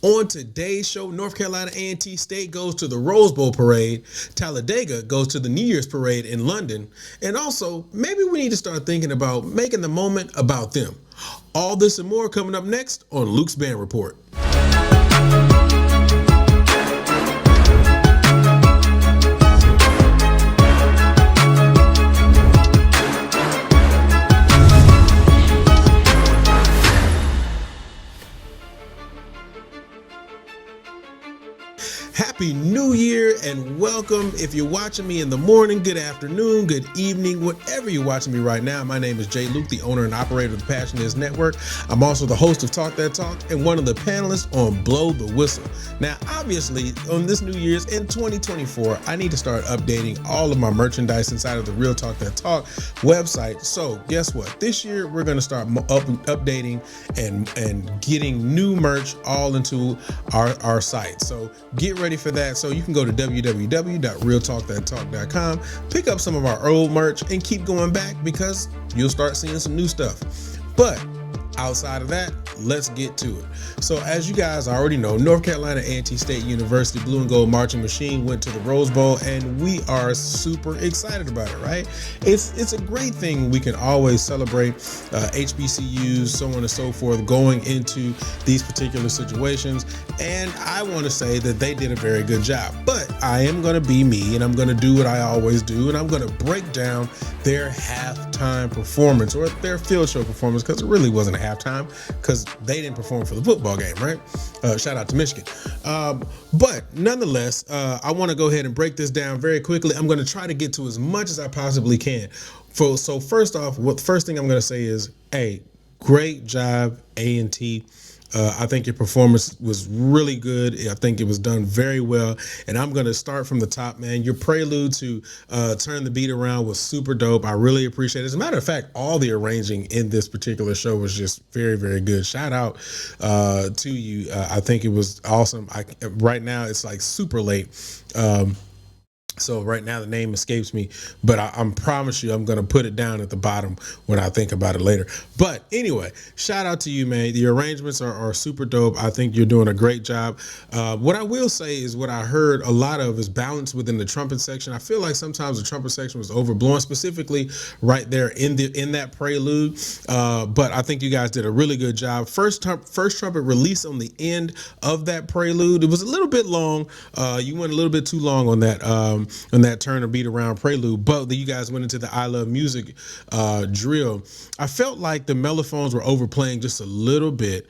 On today's show, North Carolina A&T State goes to the Rose Bowl parade, Talladega goes to the New Year's parade in London, and also maybe we need to start thinking about making the moment about them. All this and more coming up next on Luke's Band Report. Happy New Year and welcome. If you're watching me in the morning, good afternoon, good evening, whatever you're watching me right now. My name is Jay Luke, the owner and operator of the Passion Is Network. I'm also the host of Talk That Talk and one of the panelists on Blow the Whistle. Now, obviously, on this New Year's in 2024, I need to start updating all of my merchandise inside of the Real Talk That Talk website. So guess what? This year, we're going to start updating and getting new merch all into our site. So get ready for that. So you can go to www.realtalkthattalk.com, pick up some of our old merch and keep going back because you'll start seeing some new stuff. But outside of that, let's get to it. So as you guys already know, North Carolina A&T State University Blue and Gold Marching Machine went to the Rose Bowl and we are super excited about it, right? It's a great thing. We can always celebrate HBCUs, so on and so forth, going into these particular situations. And I want to say that they did a very good job. But I am going to be me and I'm going to do what I always do. And I'm going to break down their halftime performance or their field show performance, because it really wasn't a halftime because they didn't perform for the football game, right? Shout out to Michigan. But nonetheless, I want to go ahead and break this down very quickly. I'm going to try to get to as much as I possibly can. So first off, the first thing I'm going to say is, hey, great job, A&T. I think your performance was really good. I think it was done very well. And I'm going to start from the top, man. Your prelude to turn the beat around was super dope. I really appreciate it. As a matter of fact, all the arranging in this particular show was just very, very good. Shout out to you. I think it was awesome. Right now, it's like super late. So right now the name escapes me, but I promise you I'm going to put it down at the bottom when I think about it later. But anyway, shout out to you, man. The arrangements are super dope. I think you're doing a great job. What I will say is what I heard a lot of is balance within the trumpet section. I feel like sometimes the trumpet section was overblown, specifically right there in that prelude. But I think you guys did a really good job. First trumpet release on the end of that prelude. It was a little bit long. You went a little bit too long on that. Turn or beat around prelude, but you guys went into the I Love Music drill. I felt like the mellophones were overplaying just a little bit,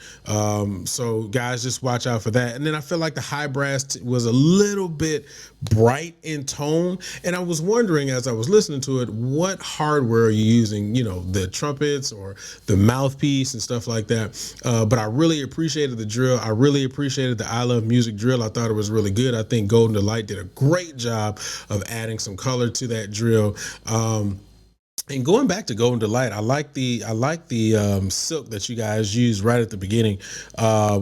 so guys, just watch out for that. And then I feel like the high brass was a little bit bright in tone, and I was wondering as I was listening to it, what hardware are you using? You know, the trumpets or the mouthpiece and stuff like that. But I really appreciated the drill. I really appreciated the I Love Music drill. I thought it was really good. I think Golden Delight did a great job of adding some color to that drill. And going back to Golden Delight, I like the silk that you guys used right at the beginning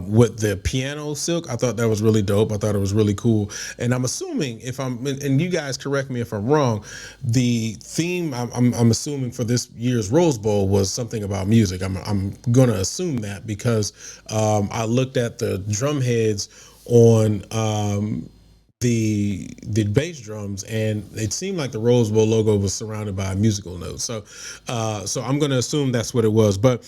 with the piano silk. I thought that was really dope. I thought it was really cool. And I'm assuming, and you guys correct me if I'm wrong, the theme I'm assuming for this year's Rose Bowl was something about music. I'm gonna assume that because I looked at the drum heads on the bass drums, and it seemed like the Rose Bowl logo was surrounded by a musical note. So I'm going to assume that's what it was. But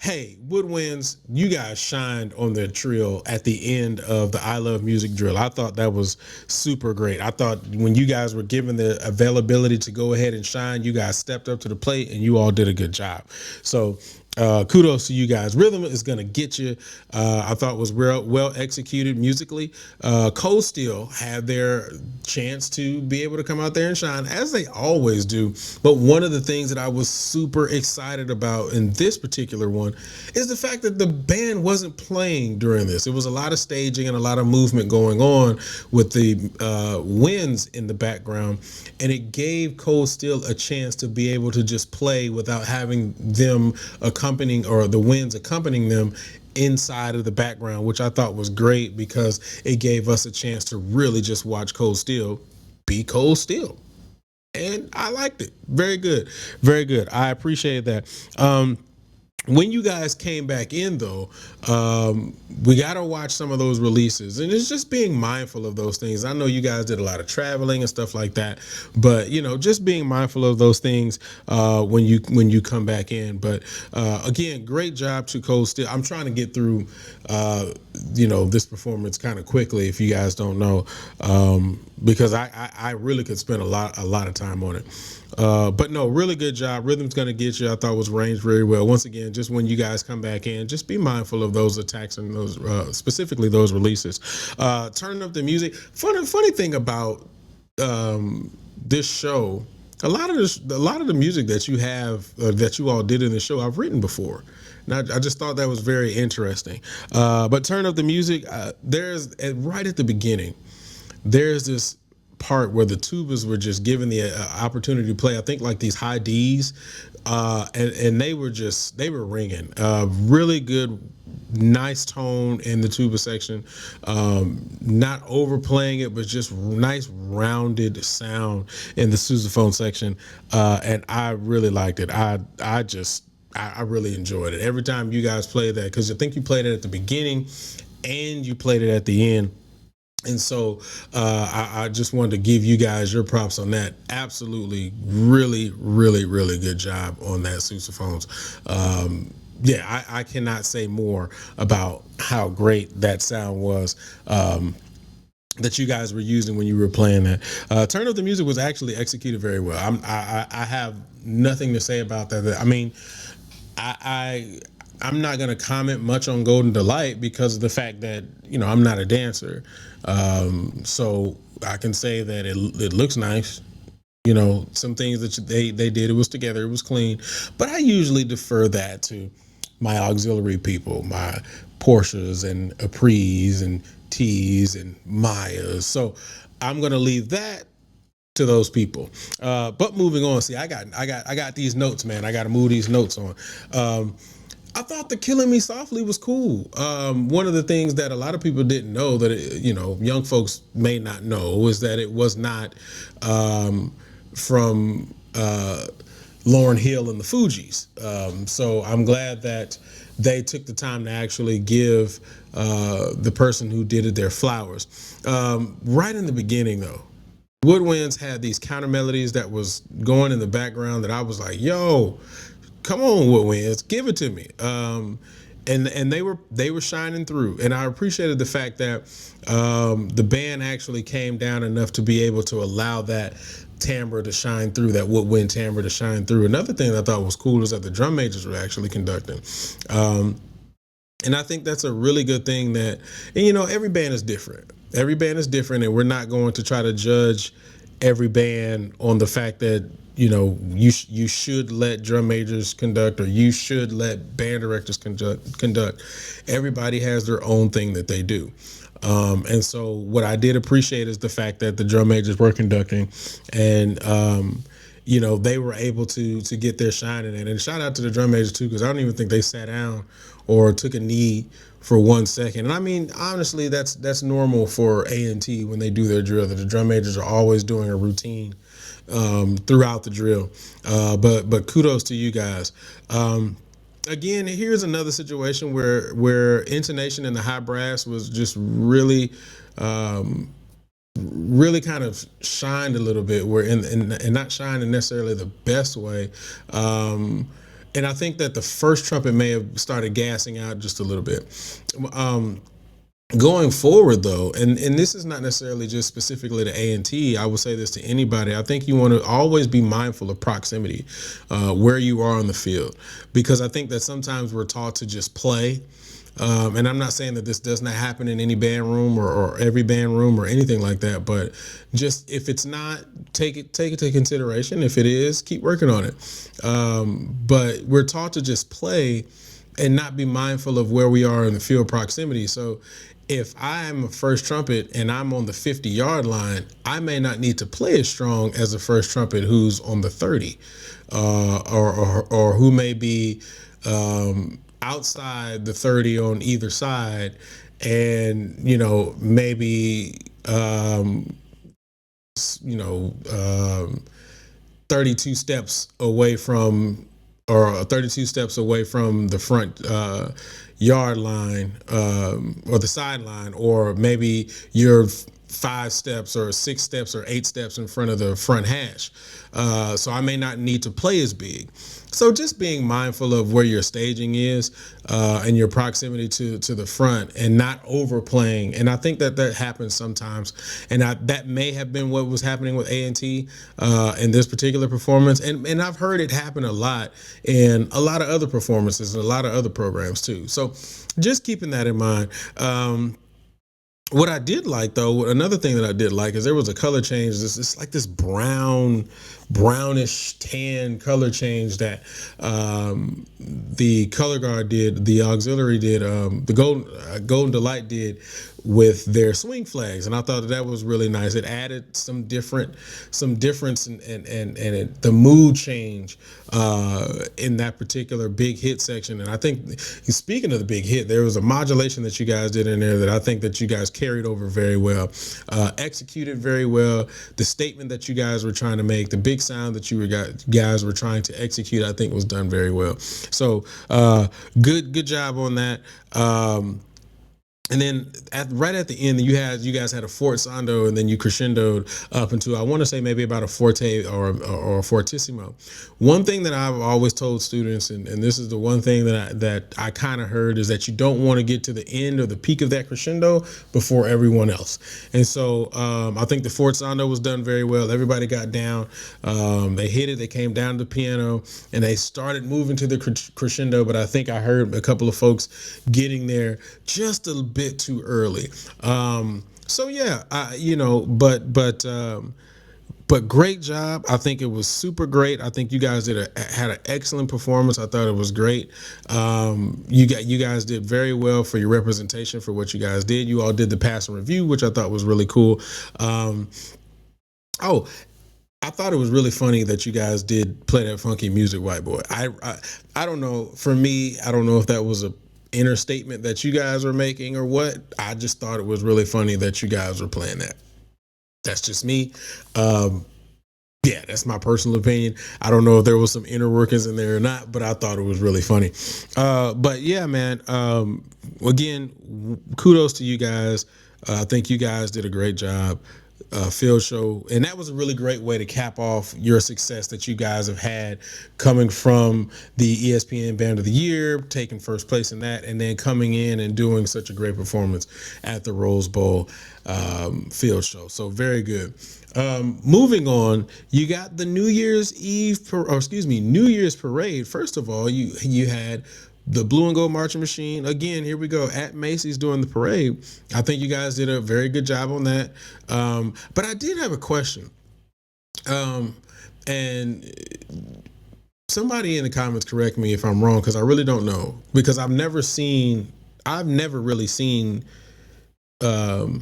hey, Woodwinds, you guys shined on the trill at the end of the I Love Music drill. I thought that was super great. I thought when you guys were given the availability to go ahead and shine, you guys stepped up to the plate and you all did a good job. So kudos to you guys. Rhythm is going to get you. I thought it was well executed musically. Cold Steel had their chance to be able to come out there and shine, as they always do. But one of the things that I was super excited about in this particular one is the fact that the band wasn't playing during this. It was a lot of staging and a lot of movement going on with the winds in the background, and it gave Cold Steel a chance to be able to just play without having them accompanying, or the winds accompanying them inside of the background, which I thought was great because it gave us a chance to really just watch Cold Steel be Cold Steel. And I liked it. Very good. Very good. I appreciate that. When you guys came back in, though, we got to watch some of those releases, and it's just being mindful of those things. I know you guys did a lot of traveling and stuff like that, but just being mindful of those things when you come back in. But again, great job to Cole Still. I'm trying to get through this performance kind of quickly, if you guys don't know, because I really could spend a lot of time on it. But no, really good job. Rhythm's going to get you. I thought was ranged very well. Once again, just when you guys come back in, just be mindful of those attacks and those specifically those releases. Turn up the music. Funny thing about this show, a lot of the music that you have that you all did in the show, I've written before. And I just thought that was very interesting. But turn up the music. There's right at the beginning. There's this part where the tubas were just given the opportunity to play. I think like these high D's, and they were ringing. Really good, nice tone in the tuba section. Not overplaying it, but just nice rounded sound in the sousaphone section. And I really liked it. I really enjoyed it every time you guys played that, because I think you played it at the beginning and you played it at the end. And so I just wanted to give you guys your props on that. Absolutely, really, really, really good job on that sousaphones. Yeah, I cannot say more about how great that sound was. That you guys were using when you were playing that. Turn Up the Music was actually executed very well. I have nothing to say about that. I mean, I'm not going to comment much on Golden Delight because of the fact that I'm not a dancer, so I can say that it looks nice. Some things that they did, it was together, it was clean, but I usually defer that to my auxiliary people, my Porsches and Apris and T's and Mayas. So I'm going to leave that to those people. But moving on, see, I got these notes, man. I got to move these notes on. I thought the Killing Me Softly was cool. One of the things that a lot of people didn't know, that young folks may not know, is that it was not from Lauryn Hill and the Fugees. So I'm glad that they took the time to actually give the person who did it their flowers. Right in the beginning, though, Woodwinds had these counter melodies that was going in the background that I was like, yo, come on, Woodwinds, give it to me. And they were shining through, and I appreciated the fact that the band actually came down enough to be able to allow that timbre to shine through, that woodwind timbre to shine through. Another thing that I thought was cool is that the drum majors were actually conducting. And I think that's a really good thing that, and every band is different. Every band is different, and we're not going to try to judge every band on the fact that, you should let drum majors conduct, or you should let band directors conduct. Everybody has their own thing that they do. And so what I did appreciate is the fact that the drum majors were conducting, and they were able to get their shine in it. And shout out to the drum majors too, because I don't even think they sat down or took a knee for 1 second. And I mean, honestly, that's normal for A&T when they do their drill, that the drum majors are always doing a routine throughout the drill. But kudos to you guys. Again, here's another situation where intonation in the high brass was just really kind of shined a little bit, where and not shining necessarily the best way. And I think that the first trumpet may have started gassing out just a little bit. Going forward, though, and this is not necessarily just specifically to A&T, I will say this to anybody. I think you want to always be mindful of proximity, where you are on the field, because I think that sometimes we're taught to just play. And I'm not saying that this does not happen in any band room or every band room or anything like that, but just if it's not, take it to consideration. If it is, keep working on it. But we're taught to just play and not be mindful of where we are in the field proximity. So if I'm a first trumpet and I'm on the 50-yard line, I may not need to play as strong as a first trumpet who's on the 30, or who may be outside the 30 on either side, and maybe 32 steps away from or 32 steps away from the front yard line, or the sideline, or maybe you're 5 steps or 6 steps or 8 steps in front of the front hash. So I may not need to play as big. So just being mindful of where your staging is, and your proximity to the front, and not overplaying. And I think that happens sometimes. And that may have been what was happening with A&T in this particular performance. And I've heard it happen a lot in a lot of other performances and a lot of other programs too. So just keeping that in mind. What I did like, though, another thing that I did like is there was a color change. It's like this brownish tan color change that the color guard did, the auxiliary did, the Golden Delight did with their swing flags, and I thought that was really nice. It added some difference and the mood change in that particular big hit section. And I think, speaking of the big hit, there was a modulation that you guys did in there that I think that you guys carried over very well, executed very well. The statement that you guys were trying to make, the big sound that you guys were trying to execute, I think was done very well. So good job on that. And then right at the end, you guys had a fortissimo, and then you crescendoed up into, I want to say, maybe about a forte or a fortissimo. One thing that I've always told students, and this is the one thing that I kind of heard, is that you don't want to get to the end or the peak of that crescendo before everyone else. And so I think the fortissimo was done very well. Everybody got down. They hit it. They came down to the piano, and they started moving to the crescendo. But I think I heard a couple of folks getting there just a bit too early. So yeah, but great job. I think it was super great. I think you guys had an excellent performance. I thought it was great. You guys did very well for your representation for what you guys did. You all did the pass and review, which I thought was really cool. I thought it was really funny that you guys did play that funky music, White Boy. I don't know. For me, I don't know if that was a inner statement that you guys were making or what. I just thought it was really funny that you guys were playing that. That's just me. Yeah, that's my personal opinion. I don't know if there was some inner workings in there or not, but I thought it was really funny. But yeah, man, again, kudos to you guys. I think you guys did a great job. Field show, and that was a really great way to cap off your success that you guys have had, coming from the ESPN Band of the Year, taking first place in that, and then coming in and doing such a great performance at the Rose Bowl field show. So very good. Moving on, you got the New Year's parade. First of all, you had the blue and gold marching machine. Again, here we go, at Macy's doing the parade. I think you guys did a very good job on that. But I did have a question. And somebody in the comments correct me if I'm wrong, because I really don't know. Because I've never really seen A&T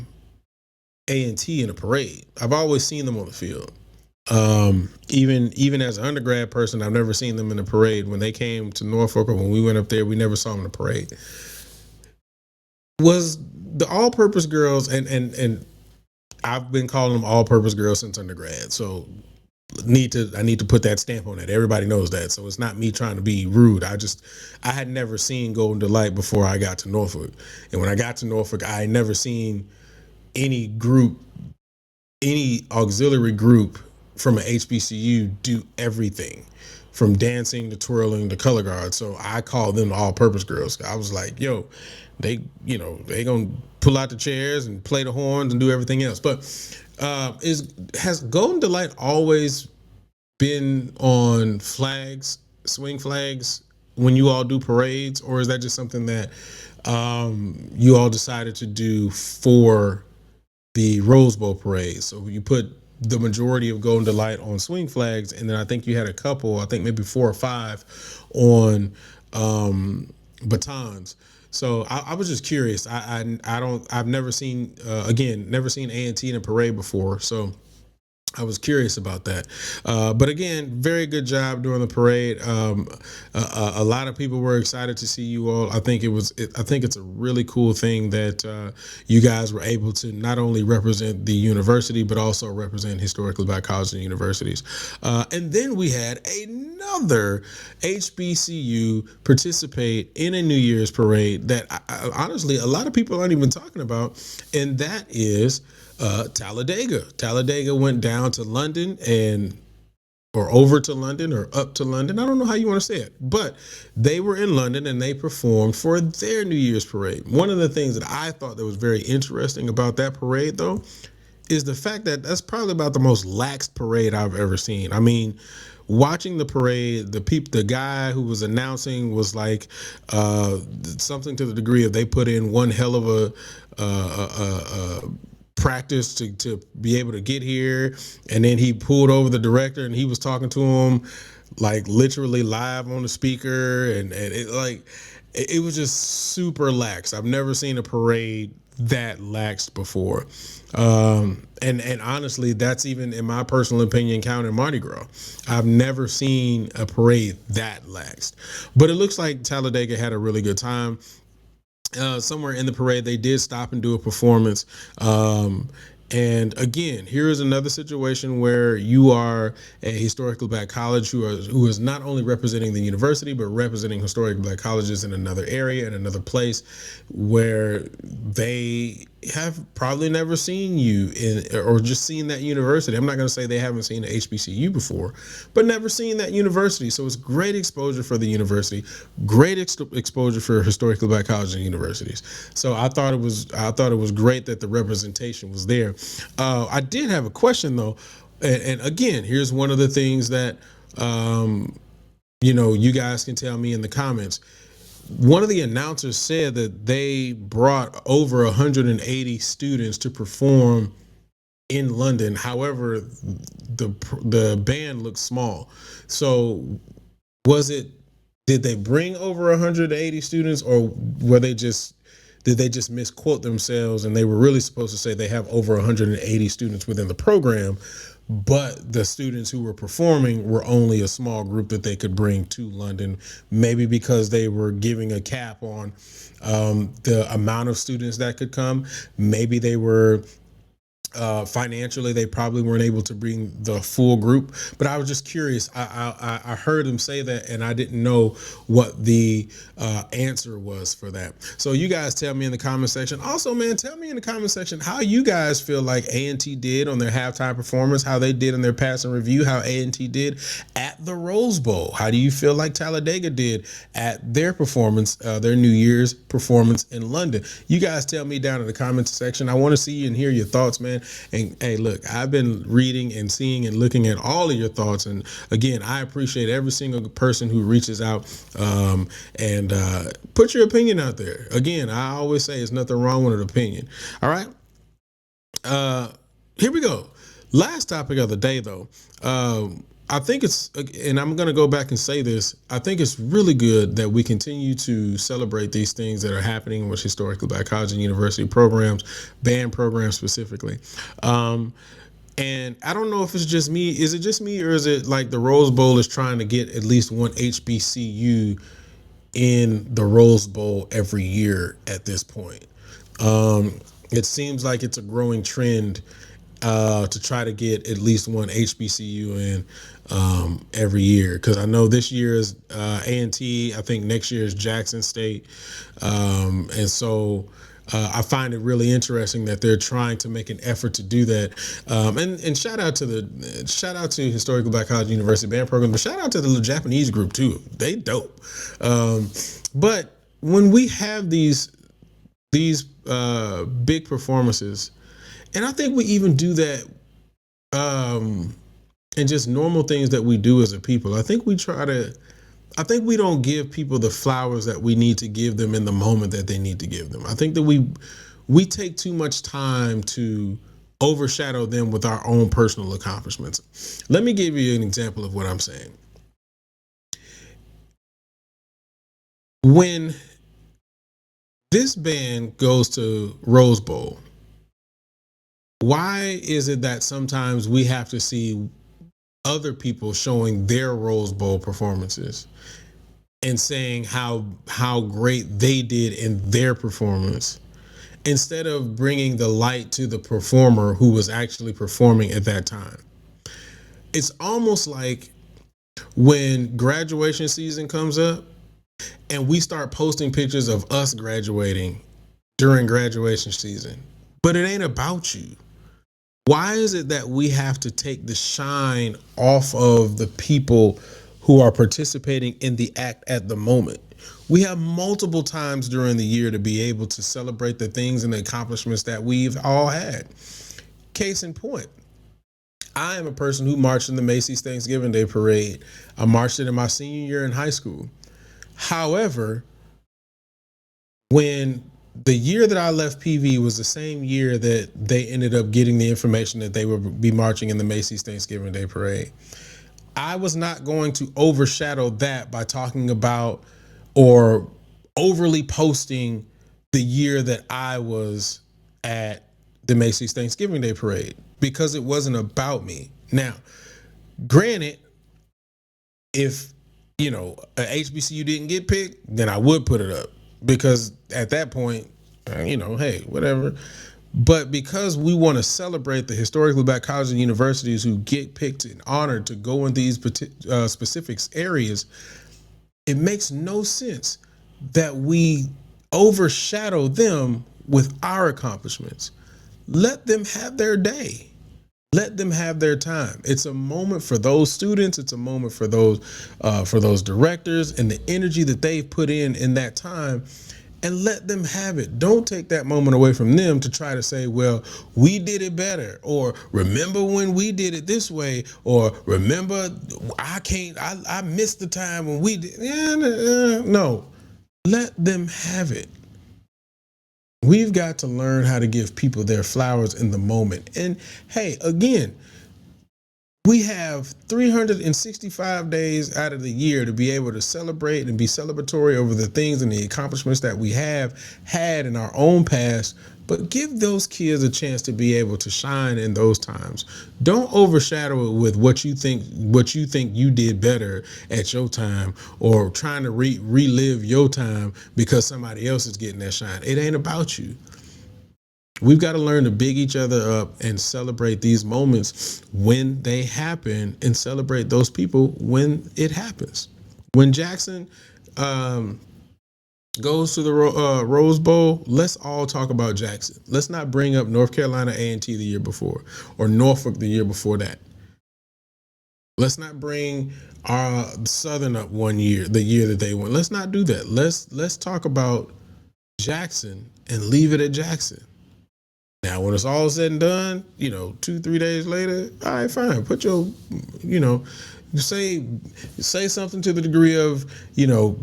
in a parade. I've always seen them on the field. Even as an undergrad person, I've never seen them in a parade. When they came to Norfolk, or when we went up there, we never saw them in a parade. Was the all-purpose girls, and I've been calling them all-purpose girls since undergrad, so I need to put that stamp on that. Everybody knows that, so it's not me trying to be rude. I had never seen Golden Delight before I got to Norfolk, and when I got to Norfolk, I had never seen any auxiliary group from an HBCU do everything from dancing to twirling to color guard. So I call them the all-purpose girls. I was like, yo, they gonna pull out the chairs and play the horns and do everything else. But has Golden Delight always been on flags, swing flags, when you all do parades, or is that just something that you all decided to do for the Rose Bowl parade? So you put the majority of Golden Delight on swing flags, and then I think you had a couple, I think maybe 4 or 5 on batons. So I was just curious. I've never seen A&T in a parade before. So I was curious about that, but again, very good job during the parade. A lot of people were excited to see you all. I think I think it's a really cool thing that you guys were able to not only represent the university but also represent historically black colleges and universities. And then we had another HBCU participate in a New Year's parade that honestly a lot of people aren't even talking about, and that is Talladega. Talladega went down to London and or over to London or up to London. I don't know how you want to say it, but they were in London and they performed for their New Year's parade. One of the things that I thought that was very interesting about that parade, though, is the fact that that's probably about the most lax parade I've ever seen. I mean, watching the parade, the guy who was announcing was like something to the degree of they put in one hell of a practice to be able to get here, and then he pulled over the director and he was talking to him like literally live on the speaker, and it like it was just super lax. I've never seen a parade that lax before. And honestly, that's even in my personal opinion counting Mardi Gras. I've never seen a parade that laxed. But it looks like Talladega had a really good time. Somewhere in the parade, they did stop and do a performance. And again, here is another situation where you are a historically black college who is not only representing the university, but representing historically black colleges in another area, in another place where they have probably never seen you in, or just seen that university. I'm not going to say they haven't seen the HBCU before, but never seen that university. So it's great exposure for the university, great exposure for historically black colleges and universities. So I thought it was great that the representation was there. I did have a question though, and again, here's one of the things that you guys can tell me in the comments. One of the announcers said that they brought over 180 students to perform in London. However, the band looks small. So was it, did they bring over 180 students, or were they just did they just misquote themselves and they were really supposed to say they have over 180 students within the program, but the students who were performing were only a small group that they could bring to London, maybe because they were giving a cap on the amount of students that could come. Maybe they were financially, they probably weren't able to bring the full group. But I was just curious. I heard him say that, and I didn't know what the answer was for that. So you guys tell me in the comment section. Also, man, tell me in the comment section how you guys feel like A&T did on their halftime performance, how they did in their passing review, how A&T did at the Rose Bowl. How do you feel like Talladega did at their performance, their New Year's performance in London? You guys tell me down in the comments section. I want to see and hear your thoughts, man. And hey, look, I've been reading and seeing and looking at all of your thoughts. And again, I appreciate every single person who reaches out and put your opinion out there. Again, I always say it's nothing wrong with an opinion. All right. Here we go. Last topic of the day, though. I think it's, and I'm going to go back and say this, I think it's really good that we continue to celebrate these things that are happening with historically black college and university programs, band programs specifically. And I don't know if it's just me. Is it just me, or is it like the Rose Bowl is trying to get at least one HBCU in the Rose Bowl every year at this point? It seems like it's a growing trend to try to get at least one HBCU in every year. Because I know this year is A&T. I think next year is Jackson State. And so I find it really interesting that they're trying to make an effort to do that. And shout out to Historical Black College University Band Program, but shout out to the little Japanese group too. They dope. But when we have these big performances, and I think we even do that and just normal things that we do as a people. I think we don't give people the flowers that we need to give them in the moment that they need to give them. I think that we take too much time to overshadow them with our own personal accomplishments. Let me give you an example of what I'm saying. When this band goes to Rose Bowl, Why is it that sometimes we have to see other people showing their Rose Bowl performances and saying how great they did in their performance, instead of bringing the light to the performer who was actually performing at that time? It's almost like when graduation season comes up and we start posting pictures of us graduating during graduation season, but it ain't about you. Why is it that we have to take the shine off of the people who are participating in the act at the moment? We have multiple times during the year to be able to celebrate the things and the accomplishments that we've all had. Case in point, I am a person who marched in the Macy's Thanksgiving Day Parade. I marched it in my senior year in high school. However, when the year that I left PV was the same year that they ended up getting the information that they would be marching in the Macy's Thanksgiving Day Parade, I was not going to overshadow that by talking about or overly posting the year that I was at the Macy's Thanksgiving Day Parade, because it wasn't about me. Now, granted, if a HBCU didn't get picked, then I would put it up, because at that point, hey, whatever. But because we want to celebrate the historically black colleges and universities who get picked and honored to go in these specific areas, it makes no sense that we overshadow them with our accomplishments. Let them have their day. Let them have their time. It's a moment for those students. It's a moment for those directors and the energy that they've put in that time, and let them have it. Don't take that moment away from them to try to say, well, we did it better, or remember when we did it this way, or remember I missed the time when we did. No, let them have it. We've got to learn how to give people their flowers in the moment. And hey, again, we have 365 days out of the year to be able to celebrate and be celebratory over the things and the accomplishments that we have had in our own past. But give those kids a chance to be able to shine in those times. Don't overshadow it with what you think you did better at your time, or trying to relive your time because somebody else is getting that shine. It ain't about you. We've got to learn to big each other up and celebrate these moments when they happen, and celebrate those people when it happens. When Jackson goes to the Rose Bowl, let's all talk about Jackson. Let's not bring up North Carolina A&T the year before, or Norfolk the year before that. Let's not bring our Southern up one year, the year that they won. Let's not do that. Let's talk about Jackson and leave it at Jackson. Now, when it's all said and done, 2-3 days later, all right, fine. Put your, say something to the degree of,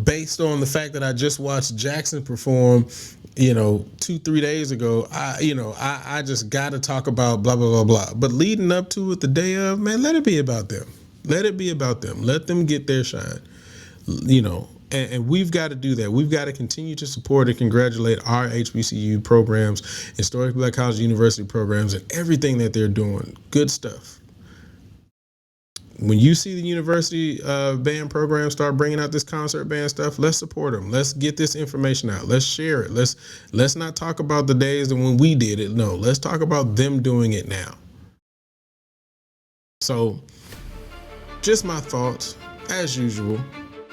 based on the fact that I just watched Jackson perform, 2-3 days ago, I just got to talk about blah, blah, blah, blah. But leading up to it, the day of, man, let it be about them. Let it be about them. Let them get their shine, And we've got to do that. We've got to continue to support and congratulate our HBCU programs, historic black college university programs, and everything that they're doing. Good stuff. When you see the university band program start bringing out this concert band stuff, let's support them. Let's get this information out. Let's share it. Let's not talk about the days when we did it. No, let's talk about them doing it now. So, just my thoughts, as usual.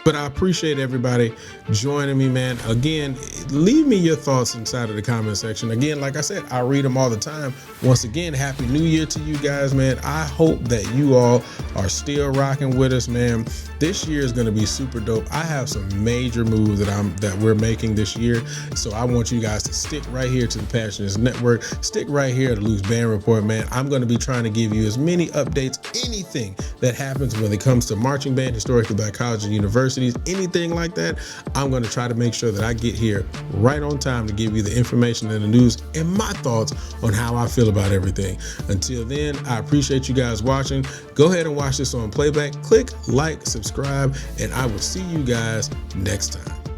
But I appreciate everybody joining me, man. Again, leave me your thoughts inside of the comment section. Again, like I said, I read them all the time. Once again, Happy New Year to you guys, man. I hope that you all are still rocking with us, man. This year is going to be super dope. I have some major moves that we're making this year. So I want you guys to stick right here to the Passionate Network. Stick right here to Luke's Band Report, man. I'm going to be trying to give you as many updates, anything that happens when it comes to marching band, historically black colleges and universities, anything like that. I'm going to try to make sure that I get here right on time to give you the information and the news and my thoughts on how I feel about everything. Until then, I appreciate you guys watching. Go ahead and watch this on playback. Click like, subscribe, and I will see you guys next time.